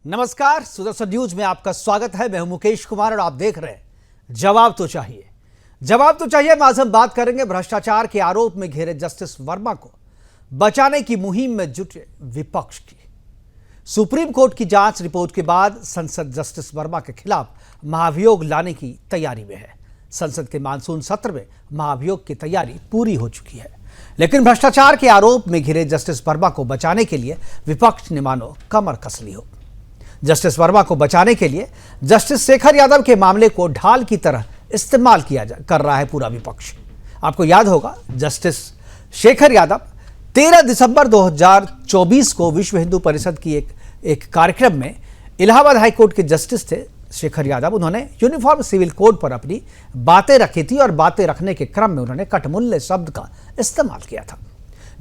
नमस्कार, सुदर्शन न्यूज में आपका स्वागत है। मैं हूं मुकेश कुमार और आप देख रहे हैं जवाब तो चाहिए। जवाब तो चाहिए में आज हम बात करेंगे भ्रष्टाचार के आरोप में घिरे जस्टिस वर्मा को बचाने की मुहिम में जुटे विपक्ष की। सुप्रीम कोर्ट की जांच रिपोर्ट के बाद संसद जस्टिस वर्मा के खिलाफ महाभियोग लाने की तैयारी में है। संसद के मानसून सत्र में महाभियोग की तैयारी पूरी हो चुकी है, लेकिन भ्रष्टाचार के आरोप में घिरे जस्टिस वर्मा को बचाने के लिए विपक्ष ने मानो कमर कस ली हो। जस्टिस वर्मा को बचाने के लिए जस्टिस शेखर यादव के मामले को ढाल की तरह इस्तेमाल कर रहा है पूरा विपक्ष। आपको याद होगा, जस्टिस शेखर यादव 13 दिसंबर 2024 को विश्व हिंदू परिषद की एक कार्यक्रम में इलाहाबाद हाईकोर्ट के जस्टिस थे शेखर यादव। उन्होंने यूनिफॉर्म सिविल कोड पर अपनी बातें रखी थी और बातें रखने के क्रम में उन्होंने कटमुल्ले शब्द का इस्तेमाल किया था,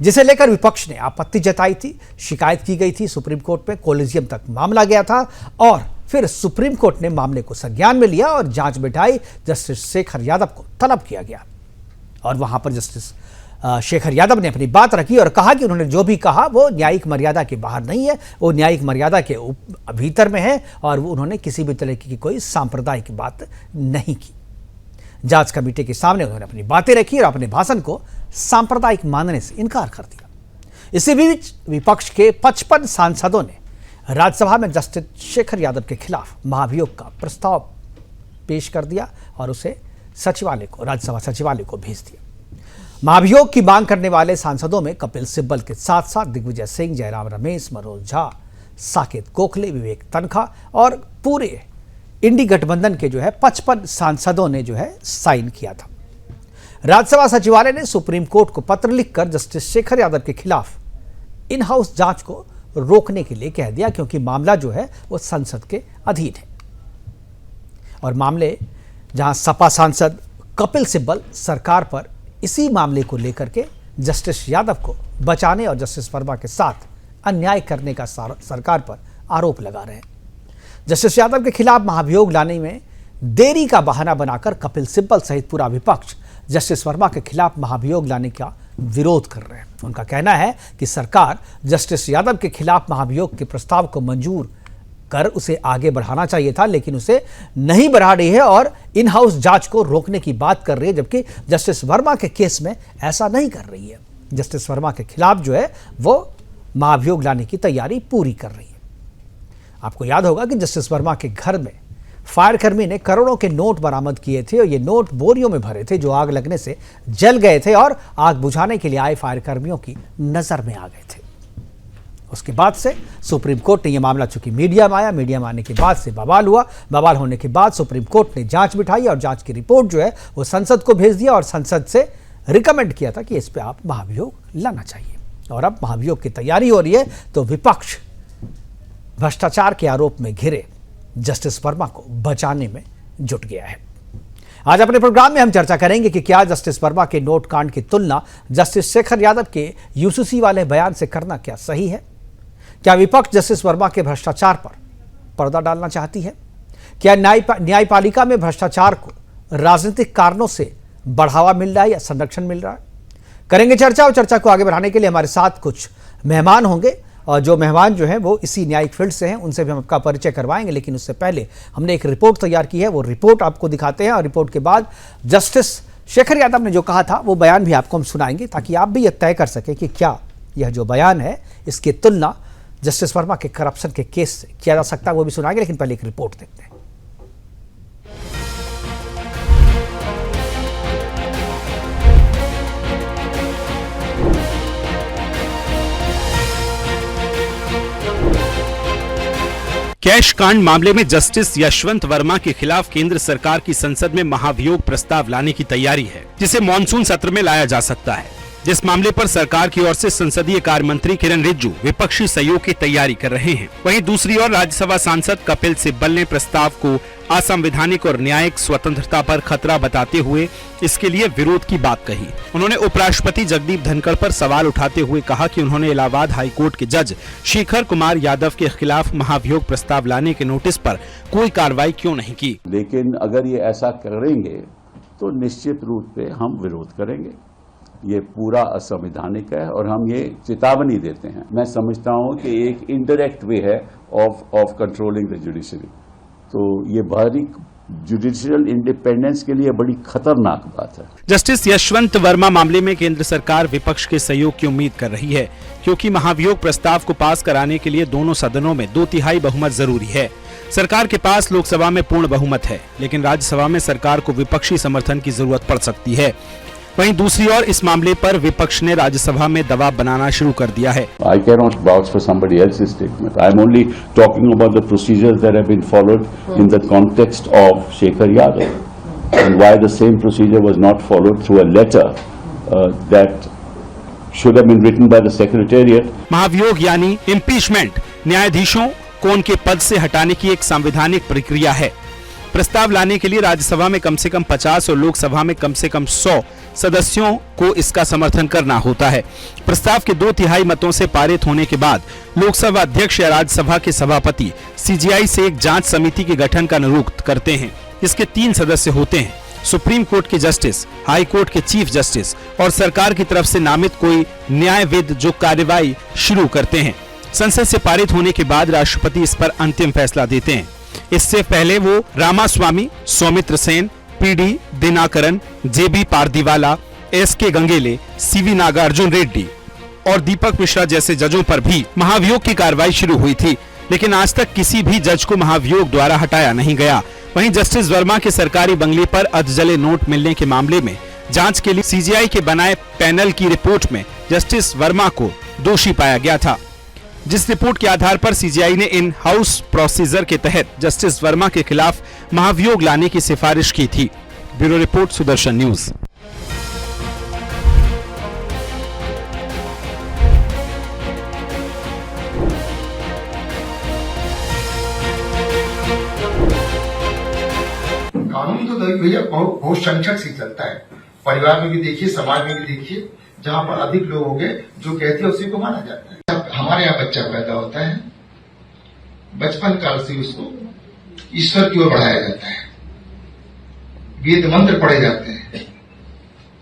जिसे लेकर विपक्ष ने आपत्ति जताई थी। शिकायत की गई थी सुप्रीम कोर्ट में, कोलेजियम तक मामला गया था और फिर सुप्रीम कोर्ट ने मामले को संज्ञान में लिया और जांच बिठाई। जस्टिस शेखर यादव को तलब किया गया और वहां पर जस्टिस शेखर यादव ने अपनी बात रखी और कहा कि उन्होंने जो भी कहा वो न्यायिक मर्यादा के बाहर नहीं है, वो न्यायिक मर्यादा के भीतर में है और उन्होंने किसी भी तरह की कोई सांप्रदायिक बात नहीं की। जांच कमेटी के सामने उन्होंने अपनी बातें रखी और अपने भाषण को सांप्रदायिक मानने से इनकार कर दिया। इसी बीच विपक्ष के 55 सांसदों ने राज्यसभा में जस्टिस शेखर यादव के खिलाफ महाभियोग का प्रस्ताव पेश कर दिया और उसे राज्यसभा सचिवालय को भेज दिया। महाभियोग की मांग करने वाले सांसदों में कपिल सिब्बल के साथ साथ दिग्विजय सिंह, जयराम रमेश, मनोज झा, साकेत गोखले, विवेक तनखा और पूरे इंडी गठबंधन के 55 सांसदों ने साइन किया था। राज्यसभा सचिवालय ने सुप्रीम कोर्ट को पत्र लिखकर जस्टिस शेखर यादव के खिलाफ इन हाउस जांच को रोकने के लिए कह दिया, क्योंकि मामला वो संसद के अधीन है और मामले जहां सपा सांसद कपिल सिब्बल सरकार पर इसी मामले को लेकर के जस्टिस यादव को बचाने और जस्टिस वर्मा के साथ अन्याय करने का सरकार पर आरोप लगा रहे हैं। जस्टिस यादव के खिलाफ महाभियोग लाने में देरी का बहाना बनाकर कपिल सिब्बल सहित पूरा विपक्ष जस्टिस वर्मा के खिलाफ महाभियोग लाने का विरोध कर रहे हैं। उनका कहना है कि सरकार जस्टिस यादव के खिलाफ महाभियोग के प्रस्ताव को मंजूर कर उसे आगे बढ़ाना चाहिए था, लेकिन उसे नहीं बढ़ा रही है और इन हाउस जांच को रोकने की बात कर रही है, जबकि जस्टिस वर्मा के केस में ऐसा नहीं कर रही है। जस्टिस वर्मा के खिलाफ वो महाभियोग लाने की तैयारी पूरी कर रही है। आपको याद होगा कि जस्टिस वर्मा के घर में फायरकर्मी ने करोड़ों के नोट बरामद किए थे और ये नोट बोरियों में भरे थे जो आग लगने से जल गए थे और आग बुझाने के लिए आए फायरकर्मियों की नजर में आ गए थे। उसके बाद से सुप्रीम कोर्ट ने यह मामला चूंकि मीडिया में आया, मीडिया में आने के बाद से बवाल हुआ। बवाल होने के बाद सुप्रीम कोर्ट ने जांच बिठाई और जांच की रिपोर्ट वो संसद को भेज दिया और संसद से रिकमेंड किया था कि इस पर आप महाभियोग लाना चाहिए। और अब महाभियोग की तैयारी हो रही है तो विपक्ष भ्रष्टाचार के आरोप में घिरे जस्टिस वर्मा को बचाने में जुट गया है। आज अपने प्रोग्राम में हम चर्चा करेंगे कि क्या जस्टिस वर्मा के नोट कांड की तुलना जस्टिस शेखर यादव के यूसीसी वाले बयान से करना क्या सही है? क्या विपक्ष जस्टिस वर्मा के भ्रष्टाचार पर पर्दा डालना चाहती है? क्या न्यायपालिका में भ्रष्टाचार को राजनीतिक कारणों से बढ़ावा मिल रहा है या संरक्षण मिल रहा है? करेंगे चर्चा और चर्चा को आगे बढ़ाने के लिए हमारे साथ कुछ मेहमान होंगे और जो मेहमान वो इसी न्यायिक फील्ड से हैं, उनसे भी हम आपका परिचय करवाएंगे। लेकिन उससे पहले हमने एक रिपोर्ट तैयार की है, वो रिपोर्ट आपको दिखाते हैं और रिपोर्ट के बाद जस्टिस शेखर यादव ने जो कहा था वो बयान भी आपको हम सुनाएंगे, ताकि आप भी यह तय कर सकें कि क्या यह जो बयान है इसकी तुलना जस्टिस वर्मा के करप्शन के केस से किया जा सकता है, वो भी सुनाएंगे। लेकिन पहले एक रिपोर्ट देखते हैं। कैश कांड मामले में जस्टिस यशवंत वर्मा के खिलाफ केंद्र सरकार की संसद में महाभियोग प्रस्ताव लाने की तैयारी है, जिसे मॉनसून सत्र में लाया जा सकता है। जिस मामले पर सरकार की ओर से संसदीय कार्य मंत्री किरण रिजिजू विपक्षी सहयोग की तैयारी कर रहे हैं। वहीं दूसरी ओर राज्यसभा सांसद कपिल सिब्बल ने प्रस्ताव को असंवैधानिक और न्यायिक स्वतंत्रता पर खतरा बताते हुए इसके लिए विरोध की बात कही। उन्होंने उपराष्ट्रपति जगदीप धनखड़ पर सवाल उठाते हुए कहा कि उन्होंने इलाहाबाद हाईकोर्ट के जज शेखर कुमार यादव के खिलाफ महाभियोग प्रस्ताव लाने के नोटिस पर कोई कार्रवाई क्यों नहीं की। लेकिन अगर ये ऐसा करेंगे तो निश्चित रूप से हम विरोध करेंगे। ये पूरा असंवैधानिक है और हम ये चेतावनी देते हैं। मैं समझता हूँ कि एक इनडायरेक्ट वे है of controlling the judiciary. तो ये बाहरी जुडिशियल इंडिपेंडेंस के लिए बड़ी खतरनाक बात है। जस्टिस यशवंत वर्मा मामले में केंद्र सरकार विपक्ष के सहयोग की उम्मीद कर रही है, क्योंकि महाभियोग प्रस्ताव को पास कराने के लिए दोनों सदनों में 2/3 बहुमत जरूरी है। सरकार के पास लोकसभा में पूर्ण बहुमत है, लेकिन राज्यसभा में सरकार को विपक्षी समर्थन की जरूरत पड़ सकती है। वहीं दूसरी ओर इस मामले पर विपक्ष ने राज्यसभा में दबाव बनाना शुरू कर दिया है। I cannot vouch for somebody else's statement. I am only talking about the procedures that have been followed in the context of Shekhar Yadav and why the same procedure was not followed through a letter that should have been written by the Secretariat. महाभियोग यानी impeachment न्यायाधीशों को उनके पद से हटाने की एक संवैधानिक प्रक्रिया है। प्रस्ताव लाने के लिए राज्यसभा में कम से कम 50 और लोकसभा में कम से कम 100 सदस्यों को इसका समर्थन करना होता है। प्रस्ताव के 2/3 मतों से पारित होने के बाद लोकसभा अध्यक्ष या राज्यसभा के सभापति सीजीआई से एक जांच समिति के गठन का अनुरोध करते हैं। इसके 3 सदस्य होते हैं, सुप्रीम कोर्ट के जस्टिस, हाई कोर्ट के चीफ जस्टिस और सरकार की तरफ से नामित कोई न्यायविद जो कार्यवाही शुरू करते हैं। संसद से पारित होने के बाद राष्ट्रपति इस पर अंतिम फैसला देते हैं। इससे पहले वो रामास्वामी, सौमित्र सेन, पीडी दिनाकरन, जेबी पारदीवाला, एसके गंगेले, सीवी नागार्जुन रेड्डी और दीपक मिश्रा जैसे जजों पर भी महाभियोग की कार्रवाई शुरू हुई थी, लेकिन आज तक किसी भी जज को महाभियोग द्वारा हटाया नहीं गया। वहीं जस्टिस वर्मा के सरकारी बंगले पर अधजले नोट मिलने के मामले में जांच के लिए सीजीआई के बनाए पैनल की रिपोर्ट में जस्टिस वर्मा को दोषी पाया गया था, जिस रिपोर्ट के आधार पर सीजीआई ने इन हाउस प्रोसीजर के तहत जस्टिस वर्मा के खिलाफ महाभियोग लाने की सिफारिश की थी। Bureau report, Sudarshan news. कानून तो भैया बहुत संकट से चलता है। परिवार में भी देखिए, समाज में भी देखिए, जहाँ पर अधिक लोग होंगे जो कहते हैं उसी को माना जाता है। हमारे यहाँ बच्चा पैदा होता है, बचपन काल से उसको ईश्वर की ओर बढ़ाया जाता है, वेद मंत्र पढ़े जाते हैं,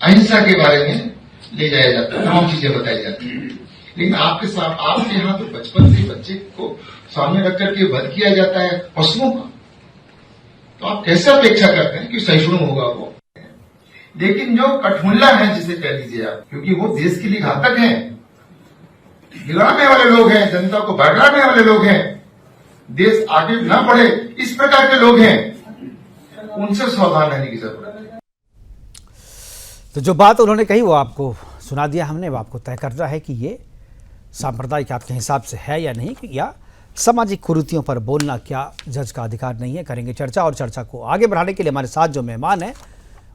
अहिंसा के बारे में ले जाया जाता है, तमाम चीजें बताई जाती हैं। लेकिन आपके यहाँ तो बचपन से बच्चे को सामने रख करके वध किया जाता है पशुओं का, तो आप कैसे अपेक्षा करते हैं कि सहिष्णु होगा वो? लेकिन जो कठमुल्ला है, जिसे कह लीजिए आप, क्योंकि वो देश के लिए घातक है, बिगाड़ने वाले लोग हैं, जनता को भड़काने वाले लोग हैं, देश आगे न बढ़े इस प्रकार के लोग हैं, उनसे सावधान रहने की जरूरत है। तो जो बात उन्होंने कही वो आपको सुना दिया हमने। वो आपको तय करना है कि ये सांप्रदायिक आपके हिसाब से है या नहीं, या सामाजिक कुरीतियों पर बोलना क्या जज का अधिकार नहीं है। करेंगे चर्चा, और चर्चा को आगे बढ़ाने के लिए हमारे साथ जो मेहमान हैं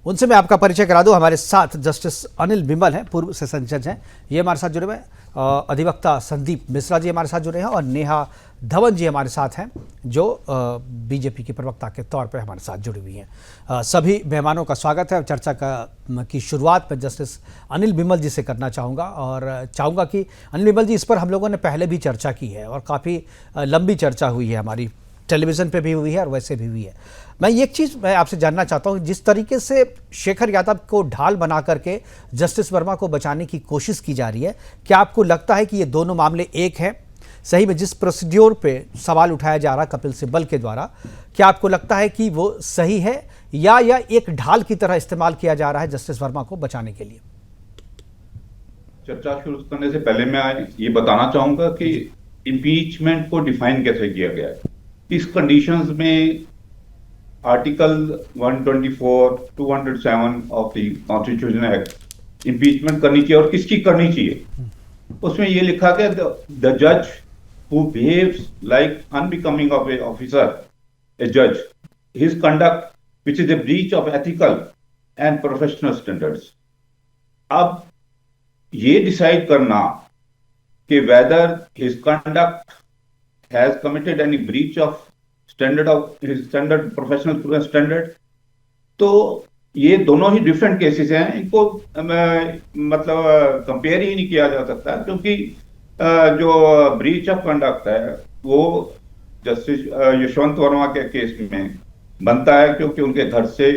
उनसे मैं आपका परिचय करा दूं। हमारे साथ जस्टिस अनिल बिमल हैं, पूर्व सेशन जज हैं, ये हमारे साथ जुड़े हुए हैं। अधिवक्ता संदीप मिश्रा जी हमारे साथ जुड़े हैं, और नेहा धवन जी हमारे साथ हैं, जो बीजेपी की प्रवक्ता के तौर पर हमारे साथ जुड़ी हुई हैं। सभी मेहमानों का स्वागत है। चर्चा की शुरुआत मैं जस्टिस अनिल बिमल जी से करना चाहूँगा, और चाहूँगा कि अनिल बिमल जी, इस पर हम लोगों ने पहले भी चर्चा की है और काफ़ी लंबी चर्चा हुई है, हमारी टेलीविज़न पे भी हुई है और वैसे भी हुई है। मैं एक चीज़ मैं आपसे जानना चाहता हूँ, जिस तरीके से शेखर यादव को ढाल बना करके जस्टिस वर्मा को बचाने की कोशिश की जा रही है, क्या आपको लगता है कि ये दोनों मामले एक हैं? सही में जिस प्रोसीड्योर पे सवाल उठाया जा रहा कपिल सिब्बल के द्वारा, क्या आपको लगता है कि वो सही है, या एक ढाल की तरह इस्तेमाल किया जा रहा है जस्टिस वर्मा को बचाने के लिए? चर्चा शुरू करने से पहले मैं ये बताना चाहूंगा कि इम्पीचमेंट को डिफाइन कैसे किया गया है। इस कंडीशंस में article 124, 207 of the constitution act impeachment करनी चाहिए, और किसकी करनी चाहिए। उसमें ये लिखा गया, द जज who behaves like unbecoming of A officer, ए जज, his conduct which is a breach of ethical and professional standards. अब ये डिसाइड करना कि weather his conduct has committed any breach of his standard professional standard, तो ये दोनों ही different cases हैं। इनको मतलब कंपेयर ही नहीं किया जा सकता, क्योंकि जो ब्रीच ऑफ कंडक्ट है वो जस्टिस यशवंत वर्मा के केस में बनता है, क्योंकि उनके घर से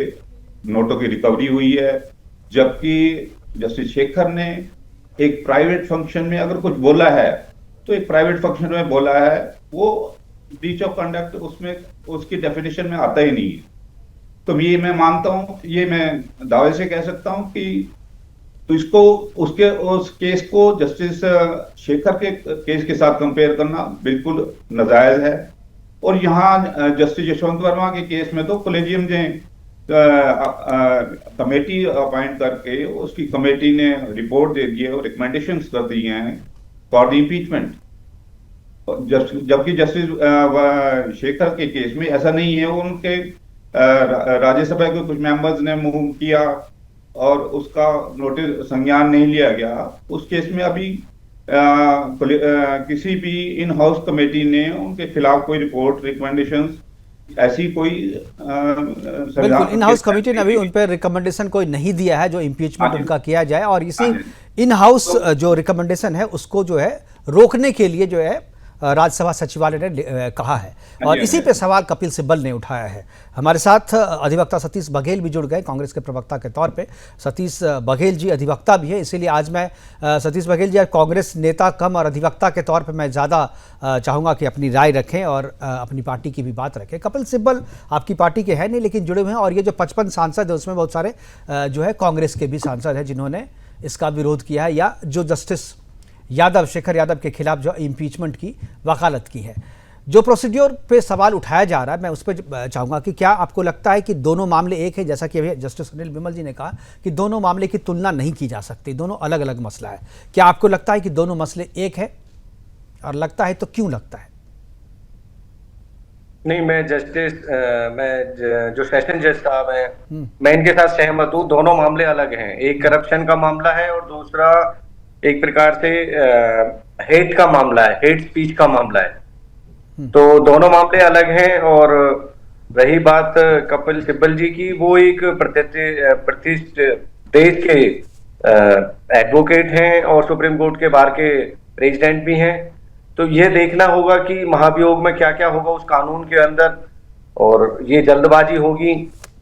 नोटों की रिकवरी हुई है, जबकि जस्टिस शेखर ने एक प्राइवेट फंक्शन में अगर कुछ बोला है तो एक प्राइवेट फंक्शन में बोला है, वो ब्रीच ऑफ कंडक्ट उसमें उसकी डेफिनेशन में आता ही नहीं है। तो ये मैं मानता हूँ, ये मैं दावे से कह सकता हूँ कि तो इसको उस केस को जस्टिस शेखर के केस के साथ कंपेयर करना बिल्कुल नाजायज है। और यहाँ जस्टिस यशवंत वर्मा के केस में तो कॉलेजियम ने कमेटी अपॉइंट करके उसकी कमेटी ने रिपोर्ट दे दी है और रिकमेंडेशंस कर दी हैं फॉर द इम्पीचमेंट। जबकि जस्टिस शेखर के केस में ऐसा नहीं है। उनके राज्यसभा के कुछ मेंबर्स ने मूव किया और उसका नोटिस संज्ञान नहीं लिया गया। उस केस में अभी किसी भी इन हाउस कमेटी ने उनके खिलाफ कोई रिपोर्ट रिकमेंडेशंस ऐसी कोई बिल्कुल इन हाउस कमेटी ने अभी उन पर रिकमेंडेशन कोई नहीं दिया है जो इम्पीचमेंट उनका किया जाए। और इसी इन हाउस जो रिकमेंडेशन है उसको जो है रोकने के लिए जो है राज्यसभा सचिवालय ने कहा है। और इसी पे सवाल कपिल सिब्बल ने उठाया है। हमारे साथ अधिवक्ता सतीश बघेल भी जुड़ गए कांग्रेस के प्रवक्ता के तौर पे। सतीश बघेल जी अधिवक्ता भी है, इसीलिए आज मैं सतीश बघेल जी कांग्रेस नेता कम और अधिवक्ता के तौर पे मैं ज़्यादा चाहूँगा कि अपनी राय रखें और अपनी पार्टी की भी बात रखें। कपिल सिब्बल आपकी पार्टी के हैं नहीं लेकिन जुड़े हुए हैं, और ये जो 55 सांसद है उसमें बहुत सारे जो है कांग्रेस के भी सांसद हैं जिन्होंने इसका विरोध किया है या जो जस्टिस यादव शेखर यादव के खिलाफ जो इम्पीचमेंट की वकालत की है। जो प्रोसीड्योर पे सवाल उठाया जा रहा है मैं उस पर चाहूँगा कि क्या आपको लगता है कि दोनों मामले एक है, जैसा कि अभी जस्टिस अनिल विमल जी ने कहा कि दोनों मामले की तुलना नहीं की जा सकती, दोनों अलग अलग मसला है। क्या आपको लगता है कि दोनों मसले एक है, और लगता है तो क्यों लगता है? नहीं, मैं जो सेशन जज साहब हैं मैं इनके साथ सहमत हूँ। दोनों मामले अलग हैं, एक करप्शन का मामला है और दूसरा एक प्रकार से हेट का मामला है, हेट स्पीच का मामला है। तो दोनों मामले अलग हैं। और रही बात कपिल सिब्बल जी की, वो एक प्रतिष्ठित देश के एडवोकेट हैं और सुप्रीम कोर्ट के बार के प्रेसिडेंट भी हैं। तो ये देखना होगा कि महाभियोग में क्या क्या होगा उस कानून के अंदर, और ये जल्दबाजी होगी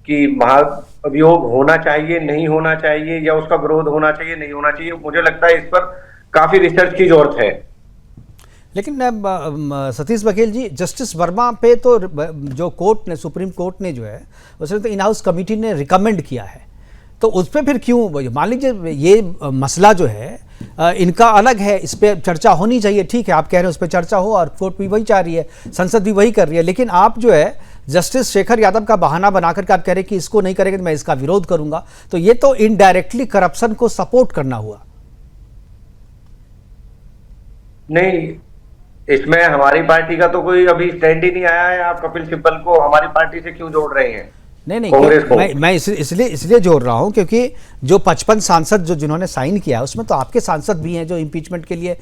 कि महाभियोग होना चाहिए नहीं होना चाहिए या उसका विरोध होना चाहिए नहीं होना चाहिए। मुझे लगता है इस पर काफी रिसर्च की जरूरत है। लेकिन सतीश बघेल जी, जस्टिस वर्मा पे तो जो कोर्ट ने, सुप्रीम कोर्ट ने जो है उसने तो इन हाउस कमेटी ने रिकमेंड किया है, तो उस पर फिर क्यों? मान लीजिए ये मसला जो है इनका अलग है, इस पर चर्चा होनी चाहिए, ठीक है आप कह रहे हैं उस पर चर्चा हो और कोर्ट भी वही चाह रही है, संसद भी वही कर रही है, लेकिन आप जो है जस्टिस शेखर यादव का बहाना बना करके आप कह रहे हैं कि इसको नहीं करेंगे तो मैं इसका विरोध करूंगा, तो ये तो इनडायरेक्टली करप्शन को सपोर्ट करना हुआ। नहीं, इसमें हमारी पार्टी का तो कोई अभी स्टैंड ही नहीं आया है। आप कपिल सिब्बल को हमारी पार्टी से क्यों जोड़ रहे हैं? नहीं, मैं इसलिए जोड़ रहा हूं क्योंकि जो 55 सांसद जिन्होंने साइन किया है उसमें तो आपके सांसद भी हैं जो इम्पीचमेंट के लिए,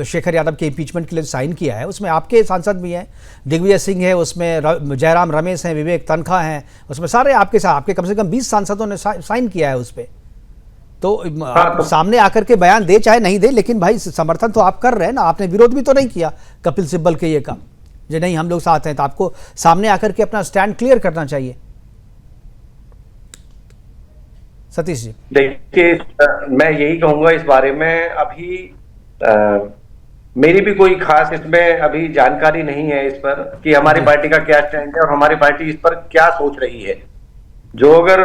शेखर यादव के इम्पीचमेंट के लिए साइन किया है, उसमें आपके सांसद भी हैं, दिग्विजय सिंह है उसमें, जयराम रमेश हैं, विवेक तनखा हैं, उसमें सारे आपके साथ, आपके कम से कम 20 सांसदों ने साइन किया है उस पर। तो आप सामने आकर के बयान दे चाहे नहीं दे, लेकिन भाई समर्थन तो आप कर रहे हैं ना, आपने विरोध भी तो नहीं किया कपिल सिब्बल के ये का जो नहीं हम लोग साथ हैं, तो आपको सामने आकर के अपना स्टैंड क्लियर करना चाहिए। सतीश जी, देखिए मैं यही कहूंगा इस बारे में, अभी मेरी भी कोई खास इसमें अभी जानकारी नहीं है इस पर कि हमारी पार्टी का क्या स्टैंड है और हमारी पार्टी इस पर क्या सोच रही है। जो अगर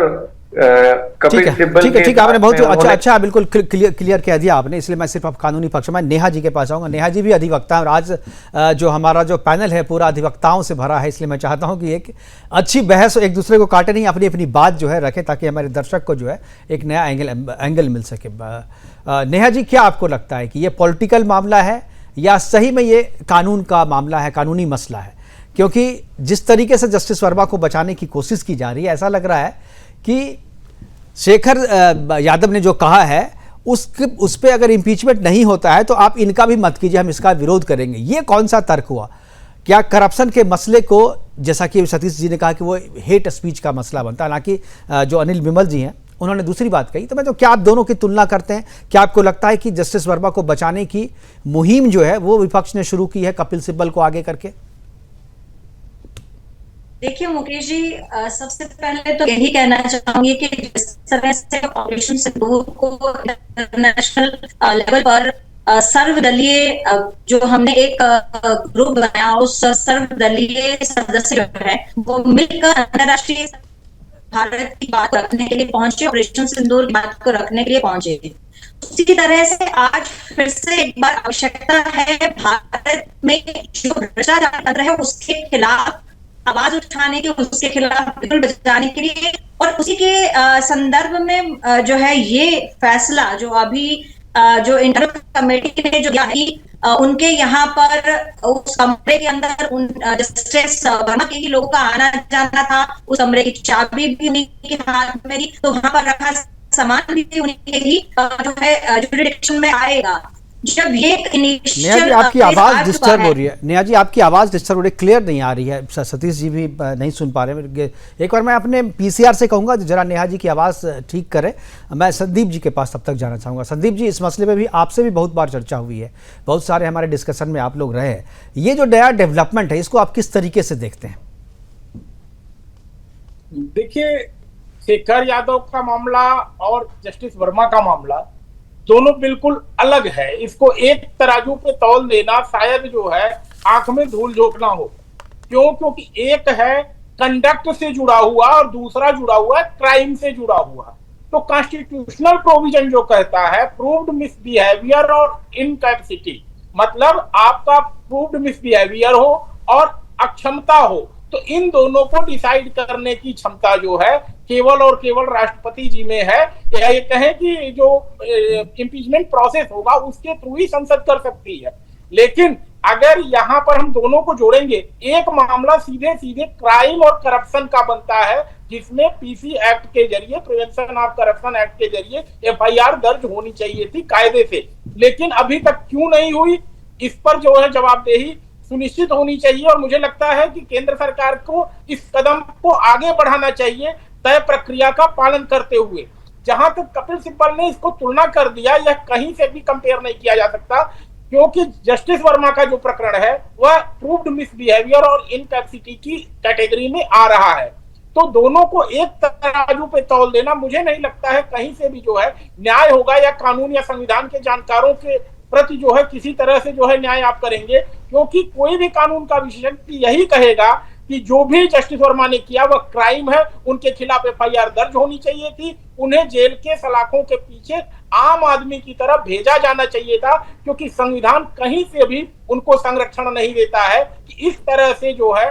कपिल सिब्बल, ठीक है, आपने बहुत अच्छा बिल्कुल क्लियर कह दिया आपने, इसलिए मैं सिर्फ अब कानूनी पक्ष में नेहा जी के पास आऊंगा। नेहा जी भी अधिवक्ता है और आज जो हमारा जो पैनल है पूरा अधिवक्ताओं से भरा है, इसलिए मैं चाहता हूं कि एक अच्छी बहस, एक दूसरे को काटे नहीं, अपनी अपनी बात जो है रखें ताकि हमारे दर्शक को जो है एक नया एंगल मिल सके। नेहा जी, क्या आपको लगता है कि ये पॉलिटिकल मामला है या सही में ये कानून का मामला है, कानूनी मसला है? क्योंकि जिस तरीके से जस्टिस वर्मा को बचाने की कोशिश की जा रही है, ऐसा लग रहा है कि शेखर यादव ने जो कहा है उस पे अगर इम्पीचमेंट नहीं होता है तो आप इनका भी मत कीजिए, हम इसका विरोध करेंगे। ये कौन सा तर्क हुआ? क्या करप्शन के मसले को, जैसा कि सतीश जी ने कहा कि वो हेट स्पीच का मसला बनता है, ना कि जो अनिल विमल जी हैं उन्होंने दूसरी बात कही, तो मैं तो क्या आप दोनों की तुलना करते हैं? क्या आपको लगता है कि जस्टिस वर्मा को बचाने की मुहिम जो है वो विपक्ष ने शुरू की है कपिल सिब्बल को आगे करके? देखिए मुकेश जी, सबसे पहले तो यही कहना चाहूंगी कि जिस तरह से ऑपरेशन सिंदूर को इंटरनेशनल लेवल पर सर्वदलीय जो हमने एक ग्रुप बनाया, उस सर्वदलीय सदस्य जो है वो मिलकर अंतरराष्ट्रीय भारत की बात रखने के लिए पहुंचे, ऑपरेशन सिंदूर की बात को रखने के लिए पहुंचे। उसी तरह से आज फिर से एक बार आवश्यकता है भारत में जो भ्रष्टाचार तंत्र है उसके खिलाफ आवाज उठाने की, उसके खिलाफ बिगुल बजाने के लिए। और उसी के संदर्भ में जो है ये फैसला जो अभी जो इंटरनल कमेटी ने जो दिया है, उनके यहाँ पर उस कमरे के अंदर उन जस्टिस वर्मा के ही लोगों का आना जाना था, उस कमरे की चाबी भी उन्हीं के हाथ में थी, तो वहां पर रखा सामान भी उन्हीं के ही जो है जुरिडिक्शन में आएगा। जब ये नेहा जी आपकी आवाज डिस्टर्ब हो रही है, नेहा जी आपकी आवाज डिस्टर्ब हो रही है, क्लियर नहीं आ रही है, सतीश जी भी नहीं सुन पा रहे। एक बार मैं अपने पीसीआर से कहूंगा जरा नेहा जी की आवाज ठीक करें। मैं संदीप जी के पास तब तक जाना चाहूंगा। संदीप जी, इस मसले पे भी आपसे भी बहुत बार चर्चा हुई है, बहुत सारे हमारे डिस्कशन में आप लोग रहे हैं। ये जो नया डेवलपमेंट है इसको आप किस तरीके से देखते हैं? देखिए, शेखर यादव का मामला और जस्टिस वर्मा का मामला दोनों बिल्कुल अलग है। इसको एक तराजू पे तौल देना शायद जो है आंख में धूल झोंकना हो। क्यों? क्योंकि एक है कंडक्ट से जुड़ा हुआ और दूसरा जुड़ा हुआ है क्राइम से जुड़ा हुआ। तो कॉन्स्टिट्यूशनल प्रोविजन जो कहता है प्रूव्ड मिसबिहेवियर और इनकैपेसिटी, मतलब आपका प्रूव्ड मिसबिहेवियर हो और अक्षमता हो, तो इन दोनों को डिसाइड करने की क्षमता जो है केवल और केवल राष्ट्रपति जी में है। या ये कहें कि जो इम्पीचमेंट प्रोसेस होगा उसके थ्रू ही संसद कर सकती है। लेकिन अगर यहाँ पर हम दोनों को जोड़ेंगे, एक मामला सीधे सीधे क्राइम और करप्शन का बनता है, जिसमें पीसी एक्ट के जरिए, प्रिवेंशन ऑफ करप्शन एक्ट के जरिए एफआईआर दर्ज होनी चाहिए थी कायदे से, लेकिन अभी तक क्यों नहीं हुई, इस पर जो है जवाबदेही सुनिश्चित होनी चाहिए। और मुझे लगता है कि केंद्र सरकार को इस कदम को आगे बढ़ाना चाहिए तय प्रक्रिया का पालन करते हुए। जहां तक कपिल सिब्बल ने इसको तुलना कर दिया, यह कहीं से भी कंपेयर नहीं किया जा सकता, क्योंकि जस्टिस वर्मा का जो प्रकरण है वह प्रूव्ड मिसबिहेवियर और इनकैपेसिटी की कैटेगरी में आ रहा है। तो दोनों को एक तराजू पे तौल देना मुझे नहीं लगता है कहीं से भी जो है न्याय होगा, या कानून या संविधान के जानकारों के प्रति जो है किसी तरह से जो है न्याय आप करेंगे। क्योंकि कोई भी कानून का विशेषज्ञ यही कहेगा कि जो भी जस्टिस वर्मा ने किया वह क्राइम है, उनके खिलाफ एफआईआर दर्ज होनी चाहिए थी, उन्हें जेल के सलाखों के पीछे आम आदमी की तरह भेजा जाना चाहिए था, क्योंकि संविधान कहीं से भी उनको संरक्षण नहीं देता है कि इस तरह से जो है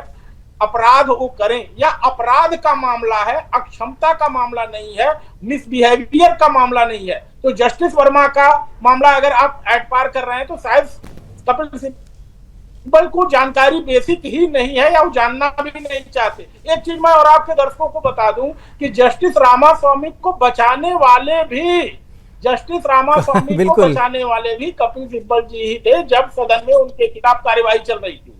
अपराध वो करें। या अपराध का मामला है, अक्षमता का मामला नहीं है, मिसबिहेवियर का मामला नहीं है। तो जस्टिस वर्मा का मामला अगर आप एट पार कर रहे हैं तो शायद कपिल सिब्बल को जानकारी बेसिक ही नहीं है, या वो जानना भी नहीं चाहते। एक चीज मैं और आपके दर्शकों को बता दूं कि जस्टिस रामास्वामी को बचाने वाले भी कपिल सिब्बल जी ही थे, जब सदन में उनके खिलाफ कार्यवाही चल रही थी।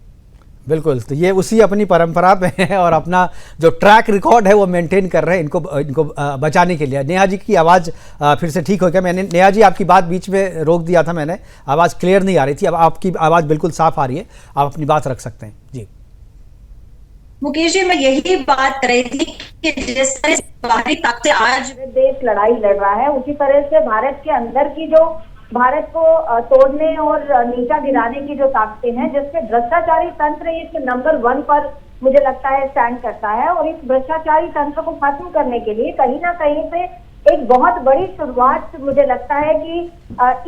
बिल्कुल, तो ये उसी अपनी परंपरा में है और अपना जो ट्रैक रिकॉर्ड है वो मेंटेन कर रहे हैं इनको बचाने के लिए। नेहा जी की आवाज़ फिर से ठीक हो गया। मैंने नेहा जी आपकी बात बीच में रोक दिया था, मैंने आवाज़ क्लियर नहीं आ रही थी, अब आपकी आवाज़ बिल्कुल साफ आ रही है, आप अपनी बात रख सकते हैं जी। मुकेश जी, मैं यही बात कर रही थी कि जिस तरह से बाहरी ताकत से आज देश लड़ाई लड़ रहा है, उसी तरह से भारत के अंदर की जो भारत को तोड़ने और नीचा गिराने की जो ताकतें हैं, जिसमें भ्रष्टाचारी तंत्र एक नंबर 1 पर मुझे लगता है स्टैंड करता है। और इस भ्रष्टाचारी तंत्र को खत्म करने के लिए कहीं ना कहीं से एक बहुत बड़ी शुरुआत मुझे लगता है कि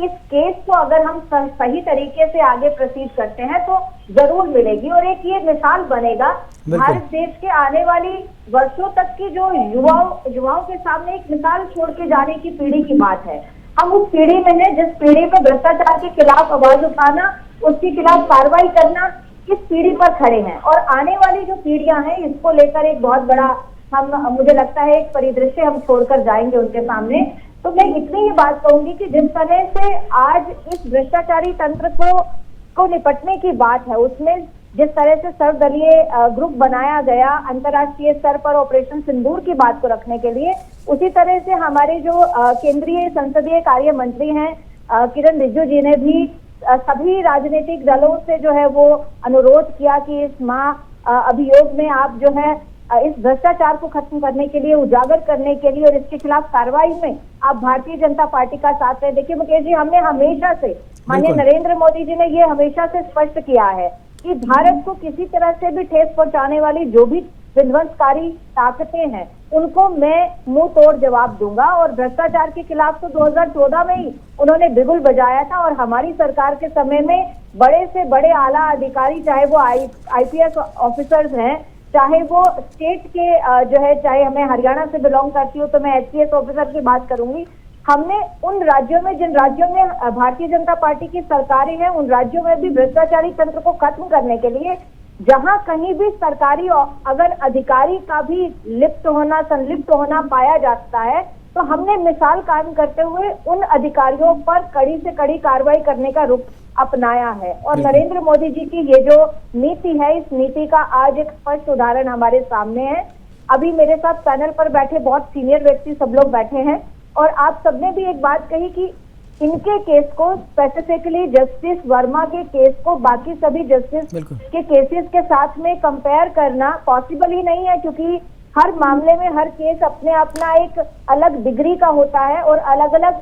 इस केस को अगर हम सही तरीके से आगे प्रोसीड करते हैं तो जरूर मिलेगी, और एक ये मिसाल बनेगा भारत देश के आने वाली वर्षों तक की जो युवाओं के सामने एक मिसाल छोड़ के जाने की पीढ़ी की बात है। हम उस पीढ़ी में हैं जिस पीढ़ी पे भ्रष्टाचार के खिलाफ आवाज उठाना, उसके खिलाफ कार्रवाई करना, इस पीढ़ी पर खड़े हैं। और आने वाली जो पीढ़ियां हैं इसको लेकर एक बहुत बड़ा मुझे लगता है एक परिदृश्य हम छोड़कर जाएंगे उनके सामने। तो मैं इतनी ही बात कहूंगी कि जिस तरह से आज इस भ्रष्टाचारी तंत्र को निपटने की बात है, उसमें जिस तरह से सर्वदलीय ग्रुप बनाया गया अंतर्राष्ट्रीय स्तर पर ऑपरेशन सिंदूर की बात को रखने के लिए, उसी तरह से हमारे जो केंद्रीय संसदीय कार्य मंत्री हैं किरण रिजिजू जी ने भी सभी राजनीतिक दलों से जो है वो अनुरोध किया कि इस महाअभियोग में आप जो है इस भ्रष्टाचार को खत्म करने के लिए, उजागर करने के लिए और इसके खिलाफ कार्रवाई में आप भारतीय जनता पार्टी का साथ है। देखिए मुकेश जी, हमने हमेशा से, माननीय नरेंद्र मोदी जी ने ये हमेशा से स्पष्ट किया है कि भारत को किसी तरह से भी ठेस पहुंचाने वाली जो भी विध्वंसकारी ताकतें हैं उनको मैं मुंह तोड़ जवाब दूंगा। और भ्रष्टाचार के खिलाफ तो 2014 में ही उन्होंने बिगुल बजाया था और हमारी सरकार के समय में बड़े से बड़े आला अधिकारी, चाहे वो IPS ऑफिसर्स हैं, चाहे वो स्टेट के जो है, चाहे हमें हरियाणा से बिलोंग करती हूँ तो मैं HCS ऑफिसर की बात करूंगी, हमने उन राज्यों में, जिन राज्यों में भारतीय जनता पार्टी की सरकारें हैं, उन राज्यों में भी भ्रष्टाचारी तंत्र को खत्म करने के लिए जहां कहीं भी सरकारी अगर अधिकारी का भी संलिप्त होना पाया जाता है तो हमने मिसाल कायम करते हुए उन अधिकारियों पर कड़ी से कड़ी कार्रवाई करने का रुख अपनाया है। और नरेंद्र मोदी जी की ये जो नीति है, इस नीति का आज एक स्पष्ट उदाहरण हमारे सामने है। अभी मेरे साथ पैनल पर बैठे बहुत सीनियर व्यक्ति सब लोग बैठे हैं और आप सबने भी एक बात कही कि इनके केस को, स्पेसिफिकली जस्टिस वर्मा के केस को बाकी सभी जस्टिस के केसेस के साथ में कंपेयर करना पॉसिबल ही नहीं है, क्योंकि हर मामले में हर केस अपने अपना एक अलग डिग्री का होता है और अलग अलग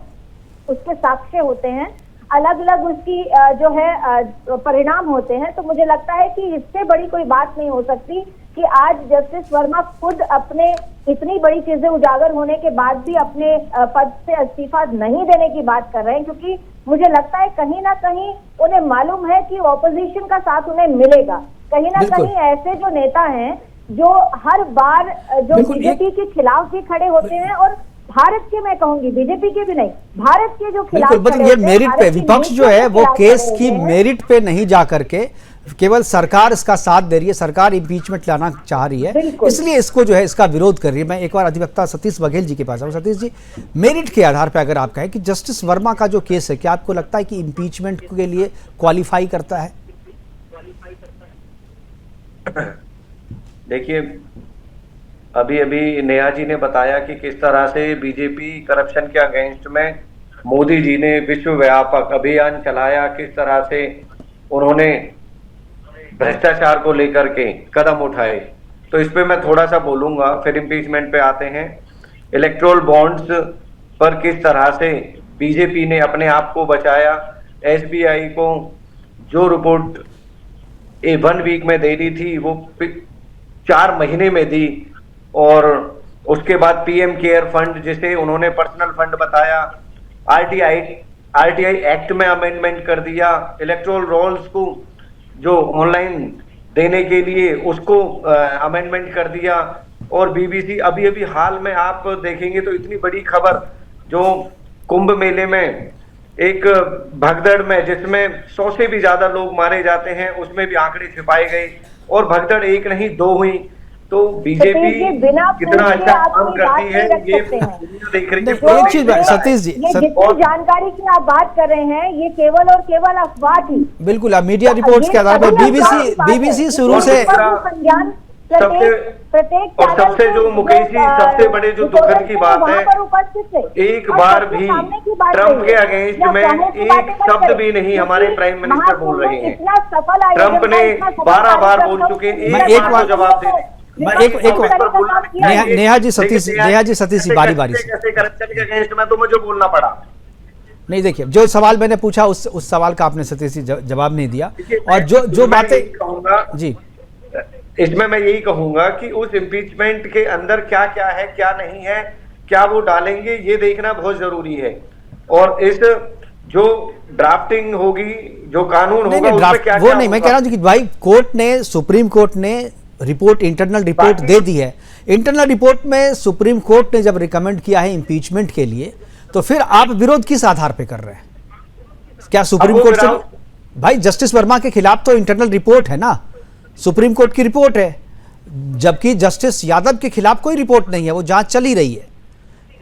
उसके साक्ष्य होते हैं, अलग अलग उसकी जो है परिणाम होते हैं। तो मुझे लगता है कि इससे बड़ी कोई बात नहीं हो सकती कि आज जस्टिस वर्मा खुद अपने इतनी बड़ी चीजें उजागर होने के बाद भी अपने पद से इस्तीफा नहीं देने की बात कर रहे हैं, क्योंकि मुझे लगता है कहीं ना कहीं उन्हें मालूम है कि ऑपोजिशन का साथ उन्हें मिलेगा। कहीं ना कहीं ऐसे जो नेता हैं जो हर बार जो बीजेपी के खिलाफ भी खड़े होते हैं, और भारत के, मैं कहूंगी बीजेपी के भी नहीं, भारत के जो खिलाफ मतलब ये मेरिट पे, विपक्ष जो है वो केस की मेरिट पे नहीं जा करके केवल सरकार इसका साथ दे रही है, सरकार इम्पीचमेंट लाना चाह रही है, इसलिए इसको जो है इसका विरोध कर रही है। मैं एक बार अधिवक्ता सतीश बघेल जी के पास आऊँ। सतीश जी, मेरिट के आधार पर अगर आप कहें कि जस्टिस वर्मा का जो केस है, क्या आपको लगता है कि इम्पीचमेंट के लिए क्वालिफाई करता है? देखिए, अभी अभी नेहा जी ने बताया कि किस तरह से बीजेपी करप्शन के अगेंस्ट में मोदी जी ने विश्वव्यापक अभियान चलाया, किस तरह से उन्होंने भ्रष्टाचार को लेकर के कदम उठाए। तो इस पे मैं थोड़ा सा बोलूंगा, फिर इम्पीचमेंट पे आते हैं। इलेक्टोरल बॉन्ड्स पर किस तरह से बीजेपी ने अपने आप को बचाया, SBI को जो रिपोर्ट 1 वीक में दे दी थी वो 4 महीने में दी, और उसके बाद PM केयर फंड जिसे उन्होंने पर्सनल फंड बताया, RTI एक्ट में अमेंडमेंट कर दिया, इलेक्टोरल रोल्स को जो ऑनलाइन देने के लिए उसको अमेंडमेंट कर दिया, और BBC अभी अभी हाल में आप देखेंगे तो इतनी बड़ी खबर जो कुंभ मेले में एक भगदड़ में जिसमें 100 से भी ज्यादा लोग मारे जाते हैं, उसमें भी आंकड़े छिपाए गए और भगदड़ एक नहीं 2 हुई। तो बीजेपी कितना अच्छा काम करती है ये देख रही है। एक चीज सतीश जी, ये जितनी जानकारी की आप बात कर रहे हैं ये केवल और केवल अफवाह थी। बिल्कुल, अब मीडिया रिपोर्ट्स के आधार पर BBC शुरू से सबसे जो मुकेश जी सबसे बड़े जो दुखद की बात है, एक बार भी ट्रंप के अगेंस्ट में एक शब्द भी नहीं हमारे प्राइम मिनिस्टर बोल रहे हैं। ट्रंप ने 12 बार बोल चुके हैं, एक बार जवाब दे। नेहा जी सतीश जी बारी बारी से करप्शन के अगेंस्ट में तो मुझे बोलना पड़ा। नहीं, देखिए जो सवाल मैंने पूछा उस सवाल का आपने सतीश जी जवाब नहीं दिया, और जो बातें जी, इसमें मैं यही कहूंगा कि उस इम्पीचमेंट के अंदर क्या क्या है क्या नहीं है, क्या वो डालेंगे ये देखना बहुत जरूरी है। और इस जो ड्राफ्टिंग होगी, जो कानून होगा उसमें क्या वो नहीं, मैं कह रहा हूं कि भाई कोर्ट ने, सुप्रीम कोर्ट ने रिपोर्ट, इंटरनल रिपोर्ट दे दी है। इंटरनल रिपोर्ट में सुप्रीम कोर्ट ने जब रिकमेंड किया है इम्पीचमेंट के लिए, तो फिर आप विरोध किस आधार पे कर रहे हैं? क्या सुप्रीम कोर्ट से? भाई जस्टिस वर्मा के खिलाफ तो इंटरनल रिपोर्ट है ना, सुप्रीम कोर्ट की रिपोर्ट है, जबकि जस्टिस यादव के खिलाफ कोई रिपोर्ट नहीं है, वो जांच चल ही रही है।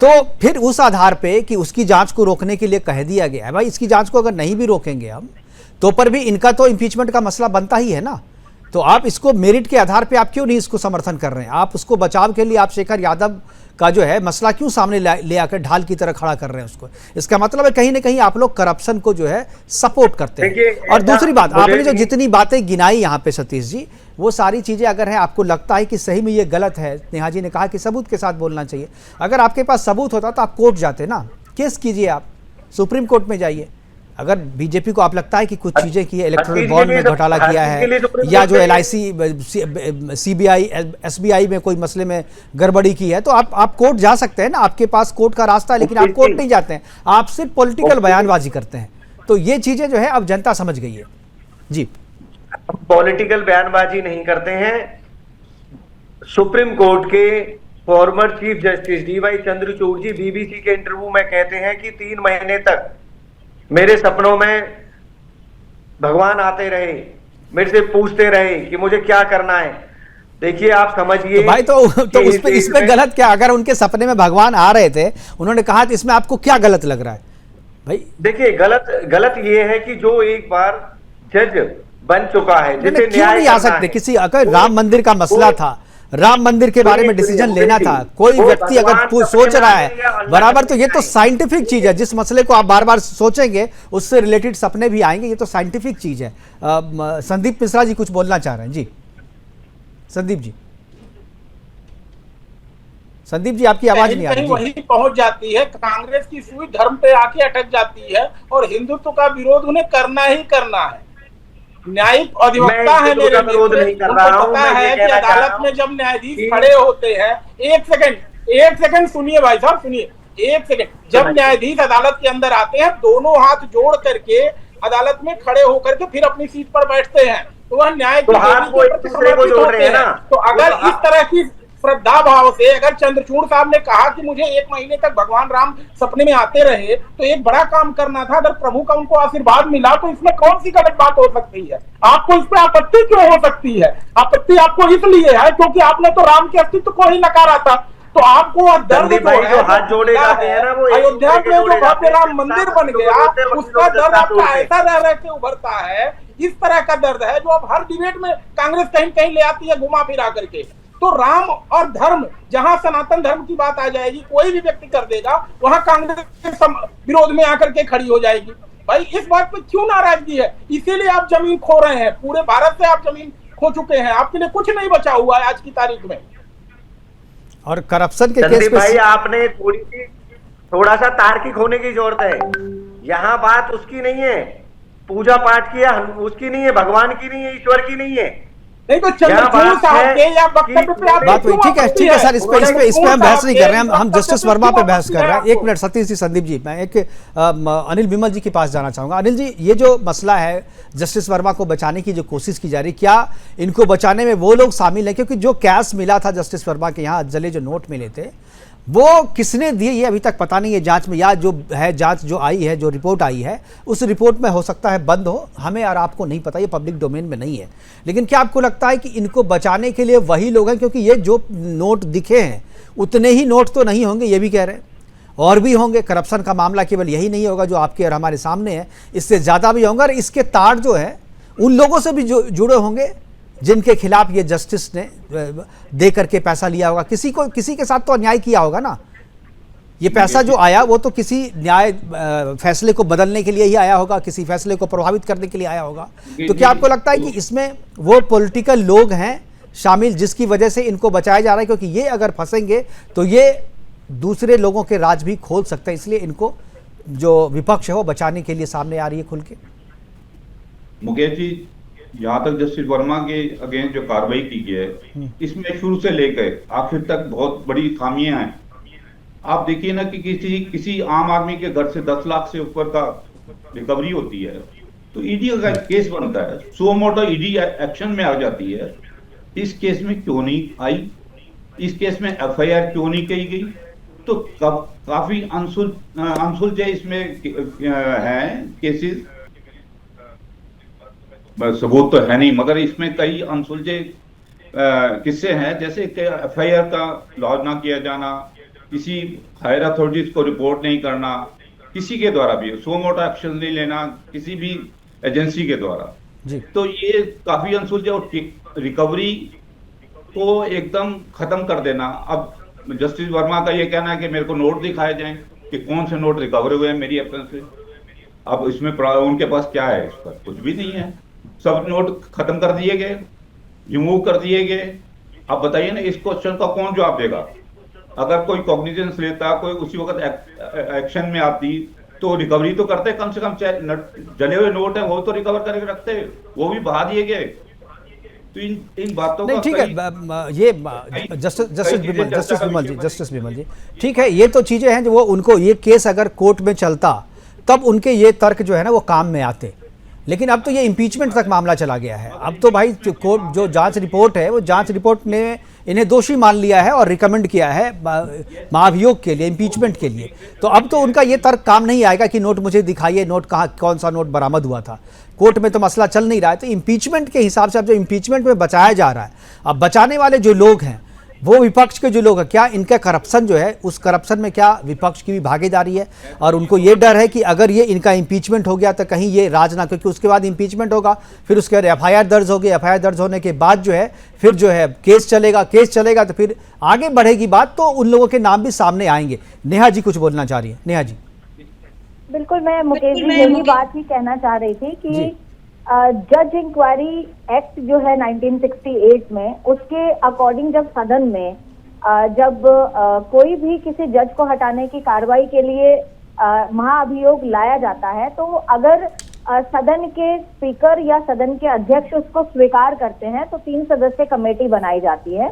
तो फिर उस आधार पे कि उसकी जांच को रोकने के लिए कह दिया गया है, भाई इसकी जांच को अगर नहीं भी रोकेंगे हम तो पर भी इनका तो इम्पीचमेंट का मसला बनता ही है ना। तो आप इसको मेरिट के आधार पे आप क्यों नहीं इसको समर्थन कर रहे हैं? आप उसको बचाव के लिए आप शेखर यादव का जो है मसला क्यों सामने ले आकर ढाल की तरह खड़ा कर रहे हैं उसको? इसका मतलब है कहीं ना कहीं आप लोग करप्शन को जो है सपोर्ट करते हैं। और दूसरी बात, आपने जो जितनी बातें गिनाई यहाँ पे सतीश जी, वो सारी चीज़ें अगर है, आपको लगता है कि सही में ये गलत है, नेहा जी ने कहा कि सबूत के साथ बोलना चाहिए, अगर आपके पास सबूत होता तो आप कोर्ट जाते ना, केस कीजिए, आप सुप्रीम कोर्ट में जाइए। अगर बीजेपी को आप लगता है कि कुछ चीज़ें की है, इलेक्टोरल बॉन्ड में घोटाला किया है, या जो LIC CBI SBI में कोई मसले में गड़बड़ी की है, तो आप कोर्ट जा सकते हैं ना, आपके पास कोर्ट का रास्ता है, लेकिन आप कोर्ट नहीं जाते हैं, आप सिर्फ पॉलिटिकल बयानबाजी करते हैं। तो ये चीजें जो है अब जनता समझ गई है। जी, पॉलिटिकल बयानबाजी नहीं करते हैं। सुप्रीम कोर्ट के former chief justice DY Chandrachud ji BBC के इंटरव्यू में कहते हैं कि 3 महीने तक मेरे सपनों में भगवान आते रहे, मेरे से पूछते रहे कि मुझे क्या करना है। देखिए, आप समझिए तो भाई तो इसमें गलत क्या? अगर उनके सपने में भगवान आ रहे थे, उन्होंने कहा, तो इसमें आपको क्या गलत लग रहा है भाई? देखिए, गलत ये है कि जो एक बार जज बन चुका है, जिसे क्यों नहीं आ सकते? किसी अगर राम मंदिर का मसला था, राम मंदिर के बारे में डिसीजन लेना था, कोई व्यक्ति अगर सोच रहा है बराबर, तो ये तो साइंटिफिक चीज है। जिस मसले को आप बार बार सोचेंगे उससे रिलेटेड सपने भी आएंगे, ये तो साइंटिफिक चीज है। संदीप मिश्रा जी कुछ बोलना चाह रहे हैं। जी संदीप जी, आपकी आवाज नहीं आ रही। वही पहुंच जाती है, कांग्रेस की सुई धर्म पे आके अटक जाती है, और हिंदुत्व का विरोध उन्हें करना ही करना है। न्यायिक अधिवक्ता है मेरे विरोध नहीं कर रहा हूं। पता है कि अदालत में जब न्यायाधीश खड़े होते हैं, एक सेकंड सुनिए भाई साहब, सुनिए एक सेकंड। जब न्यायाधीश अदालत के अंदर आते हैं, दोनों हाथ जोड़ करके अदालत में खड़े होकर के फिर अपनी सीट पर बैठते हैं, तो वह न्याय की समर्पित होते हैं। तो अगर इस तरह की श्रद्धा भाव से अगर चंद्रचूड़ साहब ने कहा कि मुझे 1 महीने तक भगवान राम सपने में आते रहे, तो एक बड़ा काम करना था। अगर प्रभु का उनको आशीर्वाद मिला, तो इसमें कौन सी गलत बात हो सकती है? आपको इस पे आपत्ति क्यों हो सकती है? आपत्ति आपको इसलिए है क्योंकि आपने तो राम के अस्तित्व को ही नकारा था। तो आपको दर्द जो हाथ जोड़े जाते हैं ना, वो अयोध्या में जो भव्य राम मंदिर बन गया, उसका दर्द आपका ऐसा रह रह के उभरता है। इस तरह का दर्द है जो अब हर डिबेट में कांग्रेस कहीं कहीं ले आती है घुमा फिरा करके। तो राम और धर्म, जहां सनातन धर्म की बात आ जाएगी, कोई भी व्यक्ति कर देगा, वहां कांग्रेस के विरोध में आकर के खड़ी हो जाएगी। भाई इस बात पे क्यों नाराजगी है? इसीलिए आप जमीन खो रहे हैं, पूरे भारत से आप जमीन खो चुके हैं, आपके लिए कुछ नहीं बचा हुआ है आज की तारीख में। और करप्शन के केस पे भाई, आपने थोड़ा सा तार्किक होने की जरूरत है। यहाँ बात उसकी नहीं है, पूजा पाठ की उसकी नहीं है, भगवान की नहीं है, ईश्वर की नहीं है। नहीं तो चंद्रचूड़ साहब के या वक्तव्य पे आप बात हुई। ठीक है सर, इस पे हम बहस नहीं कर रहे हैं, हम जस्टिस वर्मा पे बहस कर रहे हैं। 1 मिनट सतीश जी, संदीप जी, मैं एक अनिल विमल जी के पास जाना चाहूंगा। अनिल जी, ये जो मसला है जस्टिस वर्मा को बचाने की जो कोशिश की जा रही, क्या इनको बचाने में वो लोग शामिल हैं? क्योंकि जो कैश मिला था जस्टिस वर्मा के यहाँ, जले जो नोट मिले थे, वो किसने दिए ये अभी तक पता नहीं है जांच में, या जो है जांच जो आई है, जो रिपोर्ट आई है, उस रिपोर्ट में हो सकता है बंद हो, हमें और आपको नहीं पता, ये पब्लिक डोमेन में नहीं है। लेकिन क्या आपको लगता है कि इनको बचाने के लिए वही लोग हैं? क्योंकि ये जो नोट दिखे हैं उतने ही नोट तो नहीं होंगे, ये भी कह रहे हैं, और भी होंगे। करप्शन का मामला केवल यही नहीं होगा जो आपके और हमारे सामने है, इससे ज़्यादा भी होंगे, और इसके तार जो है उन लोगों से भी जुड़े होंगे जिनके खिलाफ ये जस्टिस ने दे करके पैसा लिया होगा। किसी के साथ तो अन्याय किया होगा ना। ये पैसा जो आया वो तो किसी न्याय फैसले को बदलने के लिए ही आया होगा, किसी फैसले को प्रभावित करने के लिए आया होगा। तो क्या आपको लगता है कि इसमें वो पॉलिटिकल लोग हैं शामिल जिसकी वजह से इनको बचाया जा रहा है? क्योंकि ये अगर फंसेंगे तो ये दूसरे लोगों के राज भी खोल सकते हैं, इसलिए इनको जो विपक्ष है वो बचाने के लिए सामने आ रही है खुल के। मुकेश जी, जहाँ तक जस्टिस वर्मा के अगेंस्ट जो कार्रवाई की गई है, इसमें शुरू से लेकर आखिर तक बहुत बड़ी खामियां हैं। आप देखिए ना कि किसी आम आदमी के घर से 10 लाख से ऊपर का रिकवरी होती है, तो ईडी का केस बनता है, सो मोटो ईडी एक्शन में आ जाती है। इस केस में क्यों नहीं आई? इस केस में FIR क्यों नहीं की गई? तो काफी अनसुलझे इसमें हैं केसेस, सबूत तो है नहीं, मगर इसमें कई अनसुलझे किस्से हैं, जैसे कि FIR का लॉन्च ना किया जाना, किसी हायर अथॉरिटीज को रिपोर्ट नहीं करना, किसी के द्वारा भी सो मोटो एक्शन नहीं लेना किसी भी एजेंसी के द्वारा जी। तो ये काफी अनसुलझे, और रिकवरी को एकदम खत्म कर देना। अब जस्टिस वर्मा का ये कहना है कि मेरे को नोट दिखाए जाएं कि कौन से नोट रिकवर हुए हैं मेरी एब्सेंस से। अब इसमें उनके पास क्या है? इस पर कुछ भी नहीं है, सब नोट खत्म कर दिए गए। रिमूव कर दिए गए। अब बताइए ना, इस क्वेश्चन का कौन जवाब देगा? अगर कोई कॉग्निजेंस लेता, कोई उसी वक्त एक्शन में आती, तो रिकवरी तो करते, कम से कम जले हुए नोट है वो तो रिकवर करके रखते, वो भी बहा दिए गए। तो इन बातों नहीं का ठीक है, ये जस्टिस विमल जी ठीक है, ये तो चीजें हैं जो वो उनको ये केस अगर कोर्ट में चलता तब उनके ये तर्क जो है ना वो काम में आते, लेकिन अब तो ये इम्पीचमेंट तक मामला चला गया है। अब तो भाई कोर्ट जो जांच रिपोर्ट है वो जांच रिपोर्ट ने इन्हें दोषी मान लिया है और रिकमेंड किया है महाभियोग के लिए, इम्पीचमेंट के लिए। तो अब तो उनका ये तर्क काम नहीं आएगा कि नोट मुझे दिखाइए, नोट कहाँ, कौन सा नोट बरामद हुआ था। कोर्ट में तो मसला चल नहीं रहा है। तो इम्पीचमेंट के हिसाब से अब जो इम्पीचमेंट में बचाया जा रहा है, अब बचाने वाले जो लोग हैं वो विपक्ष के जो लोग हैं, क्या इनका करप्शन जो है उस करप्शन में क्या विपक्ष की भी भागीदारी है? और उनको ये डर है कि अगर ये इनका इम्पीचमेंट हो गया तो कहीं ये राज ना, क्योंकि उसके बाद इम्पीचमेंट होगा, फिर उसके बाद एफआईआर दर्ज होगी, एफआईआर दर्ज होने के बाद जो है फिर जो है केस चलेगा तो फिर आगे बढ़ेगी बात, तो उन लोगों के नाम भी सामने आएंगे। नेहा जी कुछ बोलना चाह रही है। नेहा जी। बिल्कुल, मैं मुकेश जी यही बात ही कहना चाह रही थी कि जज इंक्वायरी एक्ट जो है 1968 में, उसके अकॉर्डिंग जब सदन में जब कोई भी किसी जज को हटाने की कार्रवाई के लिए महाअभियोग लाया जाता है, तो अगर सदन के स्पीकर या सदन के अध्यक्ष उसको स्वीकार करते हैं तो 3 सदस्य कमेटी बनाई जाती है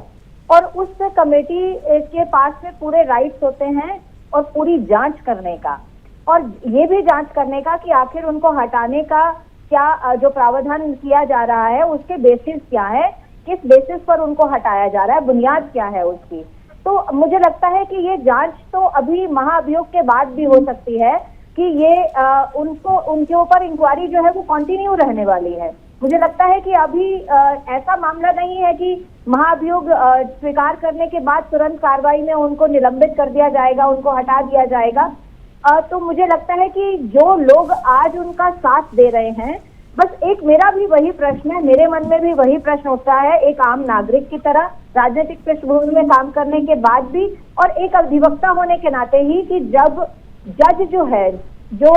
और उस कमेटी के पास में पूरे राइट्स होते हैं और पूरी जांच करने का, और ये भी जांच करने का कि आखिर उनको हटाने का क्या जो प्रावधान किया जा रहा है उसके बेसिस क्या है, किस बेसिस पर उनको हटाया जा रहा है, बुनियाद क्या है उसकी। तो मुझे लगता है कि ये जांच तो अभी महाअभियोग के बाद भी हो सकती है कि ये उनके ऊपर इंक्वायरी जो है वो कंटिन्यू रहने वाली है। मुझे लगता है कि अभी ऐसा मामला नहीं है कि महाअभियोग स्वीकार करने के बाद तुरंत कार्रवाई में उनको निलंबित कर दिया जाएगा, उनको हटा दिया जाएगा। तो मुझे लगता है कि जो लोग आज उनका साथ दे रहे हैं, बस एक मेरा भी वही प्रश्न है, मेरे मन में भी वही प्रश्न उठता है एक आम नागरिक की तरह, राजनीतिक पृष्ठभूमि में काम करने के बाद भी और एक अधिवक्ता होने के नाते ही, कि जब जज जो है, जो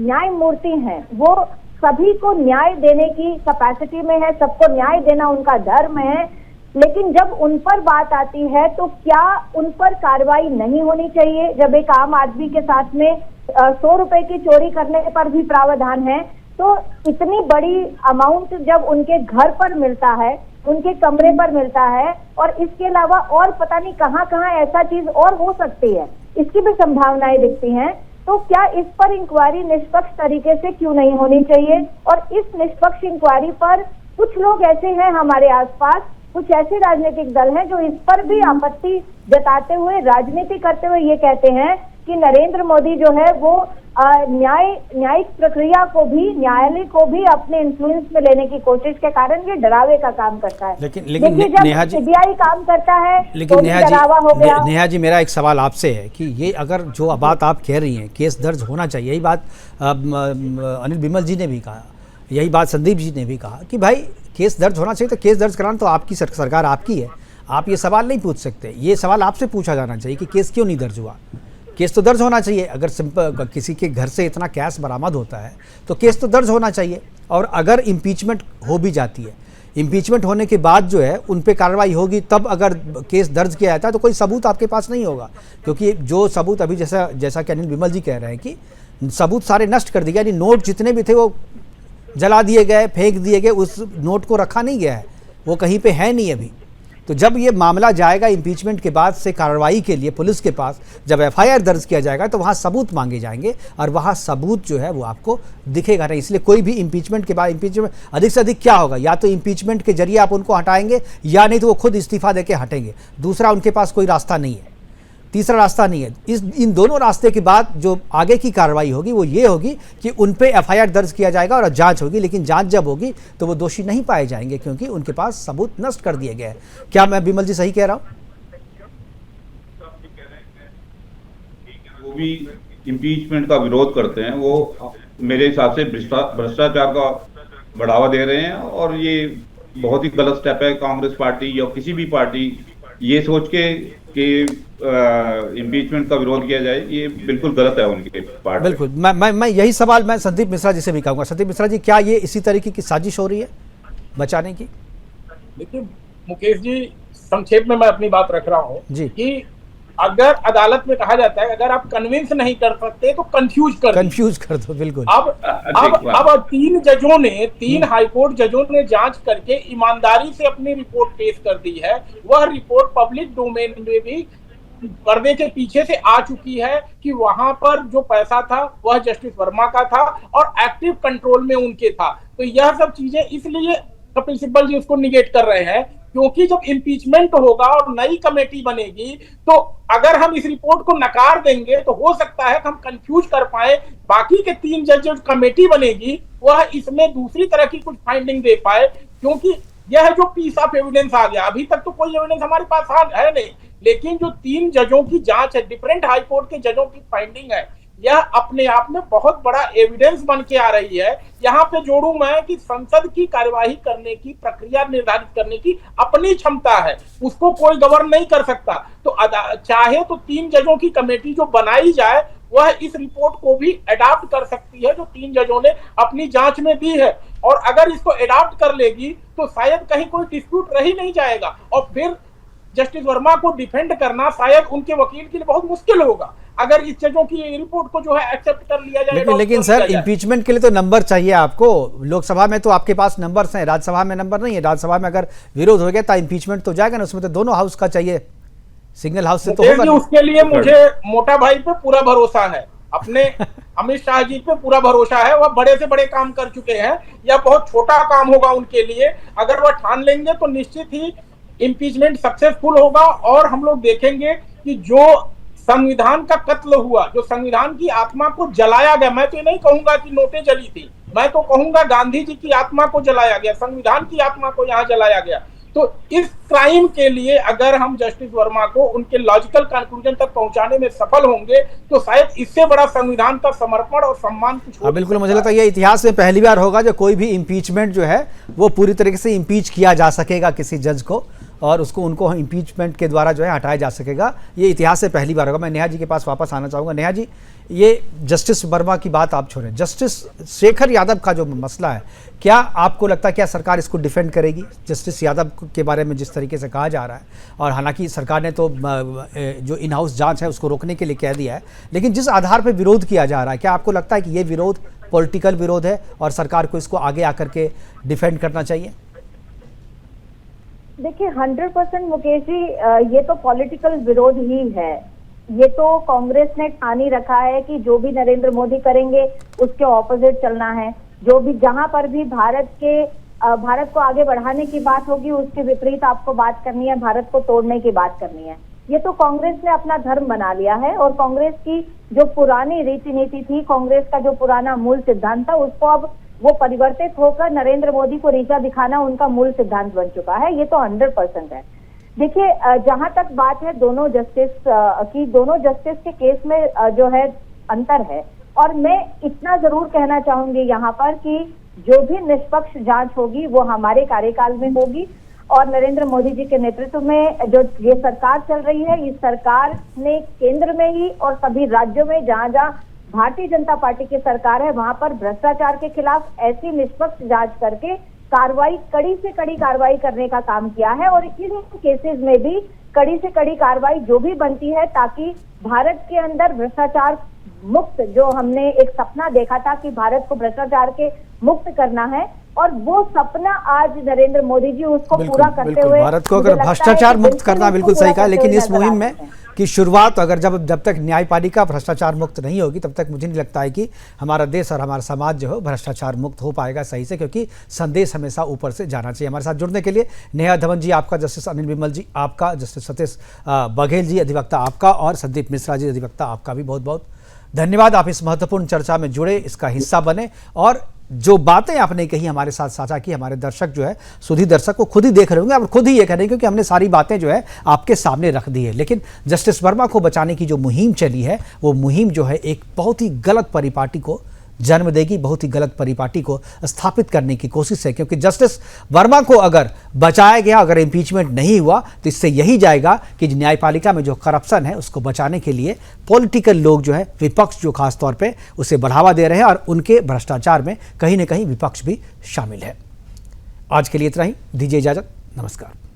न्यायमूर्ति हैं, वो सभी को न्याय देने की कैपेसिटी में है, सबको न्याय देना उनका धर्म है, लेकिन जब उन पर बात आती है तो क्या उन पर कार्रवाई नहीं होनी चाहिए? जब एक आम आदमी के साथ में 100 रुपए की चोरी करने पर भी प्रावधान है, तो इतनी बड़ी अमाउंट जब उनके घर पर मिलता है, उनके कमरे पर मिलता है, और इसके अलावा और पता नहीं कहाँ कहाँ ऐसा चीज और हो सकती है, इसकी भी संभावनाएं दिखती हैं, तो क्या इस पर इंक्वायरी निष्पक्ष तरीके से क्यों नहीं होनी चाहिए? और इस निष्पक्ष इंक्वायरी पर कुछ लोग ऐसे हैं हमारे आसपास, कुछ ऐसे राजनीतिक दल हैं जो इस पर भी आपत्ति जताते हुए, राजनीति करते हुए ये कहते हैं कि नरेंद्र मोदी जो है वो न्यायिक प्रक्रिया को भी, न्यायालय को भी अपने इन्फ्लुएंस में लेने की कोशिश के कारण ये डरावे का काम करता है। लेकिन नेहा जी, सीबीआई काम करता है लेकिन तो नेहा जी मेरा एक सवाल आपसे है कि ये अगर जो बात आप कह रही हैं केस दर्ज होना चाहिए, यही बात अनिल विमल जी ने भी कहा, यही बात संदीप जी ने भी कहा कि भाई केस दर्ज होना चाहिए, तो केस दर्ज कराना तो आपकी सरकार आपकी है, आप ये सवाल नहीं पूछ सकते। ये सवाल आपसे पूछा जाना चाहिए कि केस क्यों नहीं दर्ज हुआ। केस तो दर्ज होना चाहिए। अगर सिंपल किसी के घर से इतना कैश बरामद होता है तो केस तो दर्ज होना चाहिए। और अगर इम्पीचमेंट हो भी जाती है, इम्पीचमेंट होने के बाद जो है उन पे कार्रवाई होगी, तब अगर केस दर्ज किया जाता है तो कोई सबूत आपके पास नहीं होगा, क्योंकि जो सबूत अभी जैसा कि अनिल विमल जी कह रहे हैं कि सबूत सारे नष्ट कर दिए गए, यानी नोट जितने भी थे वो जला दिए गए, फेंक दिए गए, उस नोट को रखा नहीं गया है, वो कहीं पे है नहीं अभी। तो जब ये मामला जाएगा इम्पीचमेंट के बाद से कार्रवाई के लिए पुलिस के पास, जब एफआईआर दर्ज किया जाएगा तो वहाँ सबूत मांगे जाएंगे और वहाँ सबूत जो है वो आपको दिखेगा नहीं। इसलिए कोई भी इम्पीचमेंट के बाद, इम्पीचमेंट अधिक से अधिक क्या होगा, या तो इम्पीचमेंट के जरिए आप उनको हटाएंगे या नहीं तो वो खुद इस्तीफा देके हटेंगे, दूसरा उनके पास कोई रास्ता नहीं है, तीसरा रास्ता नहीं है। इन दोनों रास्ते के बाद जो आगे की कार्रवाई होगी वो ये होगी कि उन पे एफआईआर दर्ज किया जाएगा और जांच होगी, लेकिन जांच जब होगी तो वो दोषी नहीं पाए जाएंगे क्योंकि उनके पास सबूत नष्ट कर दिए गए हैं। क्या मैं विमल जी सही कह रहा हूँ? वो भी इम्पीचमेंट का विरोध करते हैं, वो मेरे हिसाब से भ्रष्टाचार का बढ़ावा दे रहे हैं और ये बहुत ही गलत स्टेप है। कांग्रेस पार्टी या किसी भी पार्टी ये सोच के कि इम्पीचमेंट का विरोध किया जाए, ये बिल्कुल गलत है उनके पार्ट। बिल्कुल, मैं यही सवाल मैं संदीप मिश्रा जी से भी कहूँगा। संदीप मिश्रा जी, क्या ये इसी तरीके की साजिश हो रही है बचाने की? देखिए मुकेश जी, संक्षेप में मैं अपनी बात रख रहा हूँ जी। कि अगर अदालत में कहा जाता है अगर आप कन्विंस नहीं कर सकते तो कंफ्यूज कर दो, बिल्कुल। अब 3 जजों ने 3 हाईकोर्ट जजों ने जांच करके ईमानदारी से अपनी रिपोर्ट पेश कर दी है। वह रिपोर्ट पब्लिक डोमेन में भी पर्दे के पीछे से आ चुकी है कि वहां पर जो पैसा था वह जस्टिस वर्मा का था और एक्टिव कंट्रोल में उनके था। तो यह सब चीजें इसलिए कपिल सिब्बल जी उसको निगेट कर रहे हैं क्योंकि जब इम्पीचमेंट होगा और नई कमेटी बनेगी तो अगर हम इस रिपोर्ट को नकार देंगे तो हो सकता है कि हम कंफ्यूज कर पाए बाकी के 3 जज जो कमेटी बनेगी वह इसमें दूसरी तरह की कुछ फाइंडिंग दे पाए, क्योंकि यह जो पीस ऑफ एविडेंस आ गया, अभी तक तो कोई एविडेंस हमारे पास है नहीं, लेकिन जो 3 जजों की जांच है, डिफरेंट हाईकोर्ट के जजों की फाइंडिंग है, यह अपने आप में बहुत बड़ा एविडेंस बन के आ रही है। यहाँ पे जोड़ूं मैं कि संसद की कार्यवाही करने की प्रक्रिया निर्धारित करने की अपनी क्षमता है, उसको कोई गवर्न नहीं कर सकता। तो चाहे तो 3 जजों की कमेटी जो बनाई जाए वह इस रिपोर्ट को भी अडॉप्ट कर सकती है जो 3 जजों ने अपनी जांच में दी है, और अगर इसको अडॉप्ट कर लेगी तो शायद कहीं कोई डिस्प्यूट रह ही नहीं जाएगा और फिर जस्टिस वर्मा को डिफेंड करना शायद उनके वकील के लिए बहुत मुश्किल होगा अगर इस जजों की रिपोर्ट को जो है एक्सेप्ट कर लिया जाए। लेकिन सर, इंपीचमेंट के लिए तो नंबर चाहिए आपको। लोकसभा में तो आपके पास नंबर्स हैं, राज्यसभा में नंबर नहीं है। राज्यसभा में अगर विरोध हो गया तो इंपीचमेंट तो जाएगा ना, उसमें तो दोनों हाउस का चाहिए, सिंगल हाउस से तो होगा। उसके लिए मुझे मोटा भाई पे पूरा भरोसा है, अपने अमित शाह जी पे पूरा भरोसा है। वह बड़े से बड़े काम कर चुके हैं, यह बहुत छोटा काम होगा उनके लिए। अगर वह ठान लेंगे तो निश्चित ही इम्पीचमेंट सक्सेसफुल होगा और हम लोग देखेंगे कि जो संविधान का कत्ल हुआ, जो संविधान की आत्मा को जलाया गया, मैं तो ये नहीं कहूंगा कि नोटें जली थी, मैं तो कहूंगा गांधी जी की आत्मा को जलाया गया, संविधान की आत्मा को यहाँ जलाया गया। तो इस क्राइम के लिए अगर हम जस्टिस वर्मा को उनके लॉजिकल कंक्लूजन तक पहुंचाने में सफल होंगे तो शायद इससे बड़ा संविधान का समर्पण और सम्मान कुछ हो। बिल्कुल, मुझे लगता है ये इतिहास में पहली बार होगा जो कोई भी इम्पीचमेंट जो है वो पूरी तरीके से इम्पीच किया जा सकेगा किसी जज को, और उनको इम्पीचमेंट के द्वारा जो है हटाया जा सकेगा। ये इतिहास से पहली बार होगा। मैं नेहा जी के पास वापस आना चाहूँगा। नेहा जी, ये जस्टिस वर्मा की बात आप छोड़ें, जस्टिस शेखर यादव का जो मसला है, क्या आपको लगता है क्या सरकार इसको डिफेंड करेगी? जस्टिस यादव के बारे में जिस तरीके से कहा जा रहा है, और हालांकि सरकार ने तो जो इन हाउस जांच है उसको रोकने के लिए कह दिया है, लेकिन जिस आधार पर विरोध किया जा रहा है, क्या आपको लगता है कि ये विरोध पॉलिटिकल विरोध है और सरकार को इसको आगे आकर के डिफेंड करना चाहिए? देखिए 100% मुकेश जी, ये तो पॉलिटिकल विरोध ही है। ये तो कांग्रेस ने ठान ही रखा है कि जो भी नरेंद्र मोदी करेंगे उसके ऑपोजिट चलना है। जो भी जहां पर भी भारत को आगे बढ़ाने की बात होगी उसके विपरीत आपको बात करनी है, भारत को तोड़ने की बात करनी है। ये तो कांग्रेस ने अपना धर्म बना लिया है और कांग्रेस की जो पुरानी रीति नीति थी, कांग्रेस का जो पुराना मूल सिद्धांत था, उसको अब वो परिवर्तित होकर नरेंद्र मोदी को नीचा दिखाना उनका मूल सिद्धांत बन चुका है। ये तो 100% है। देखिए, जहां तक बात है दोनों जस्टिस की, दोनों जस्टिस के केस में जो है अंतर है, और मैं इतना जरूर कहना चाहूंगी यहाँ पर कि जो भी निष्पक्ष जांच होगी वो हमारे कार्यकाल में होगी, और नरेंद्र मोदी जी के नेतृत्व में जो ये सरकार चल रही है, इस सरकार ने केंद्र में ही और सभी राज्यों में जहां जहां भारतीय जनता पार्टी की सरकार है वहां पर भ्रष्टाचार के खिलाफ ऐसी निष्पक्ष जांच करके कार्रवाई, कड़ी से कड़ी कार्रवाई करने का काम किया है, और इन केसेस में भी कड़ी से कड़ी कार्रवाई जो भी बनती है ताकि भारत के अंदर भ्रष्टाचार मुक्त, जो हमने एक सपना देखा था कि भारत को भ्रष्टाचार के मुक्त करना है, और वो सपना आज नरेंद्र मोदी जी उसको पूरा करते हुए भारत को अगर भ्रष्टाचार मुक्त करना, बिल्कुल सही कहा, लेकिन इस मुहिम में की शुरुआत अगर जब तक न्यायपालिका भ्रष्टाचार मुक्त नहीं होगी तब तक मुझे नहीं लगता है कि हमारा देश और हमारा समाज जो है भ्रष्टाचार मुक्त हो पाएगा सही से, क्योंकि संदेश हमेशा ऊपर से जाना चाहिए। हमारे साथ जुड़ने के लिए नेहा धवन जी आपका, जस्टिस अनिल विमल जी आपका, जस्टिस सतीश बघेल जी अधिवक्ता आपका, और संदीप मिश्रा जी अधिवक्ता आपका भी बहुत बहुत धन्यवाद। आप इस महत्वपूर्ण चर्चा में जुड़े, इसका हिस्सा बने, और जो बातें आपने कही हमारे साथ साझा की, हमारे दर्शक जो है, सुधी दर्शक को खुद ही देख रहे होंगे, आप खुद ही ये करेंगे क्योंकि हमने सारी बातें जो है आपके सामने रख दी है। लेकिन जस्टिस वर्मा को बचाने की जो मुहिम चली है, वो मुहिम जो है एक बहुत ही गलत परिपाटी को जन्म देगी, बहुत ही गलत परिपाटी को स्थापित करने की कोशिश है, क्योंकि जस्टिस वर्मा को अगर बचाया गया, अगर इम्पीचमेंट नहीं हुआ तो इससे यही जाएगा कि न्यायपालिका में जो करप्शन है उसको बचाने के लिए पॉलिटिकल लोग जो है, विपक्ष जो खास तौर पे उसे बढ़ावा दे रहे हैं, और उनके भ्रष्टाचार में कहीं ना कहीं विपक्ष भी शामिल है। आज के लिए इतना ही, दीजिए इजाजत, नमस्कार।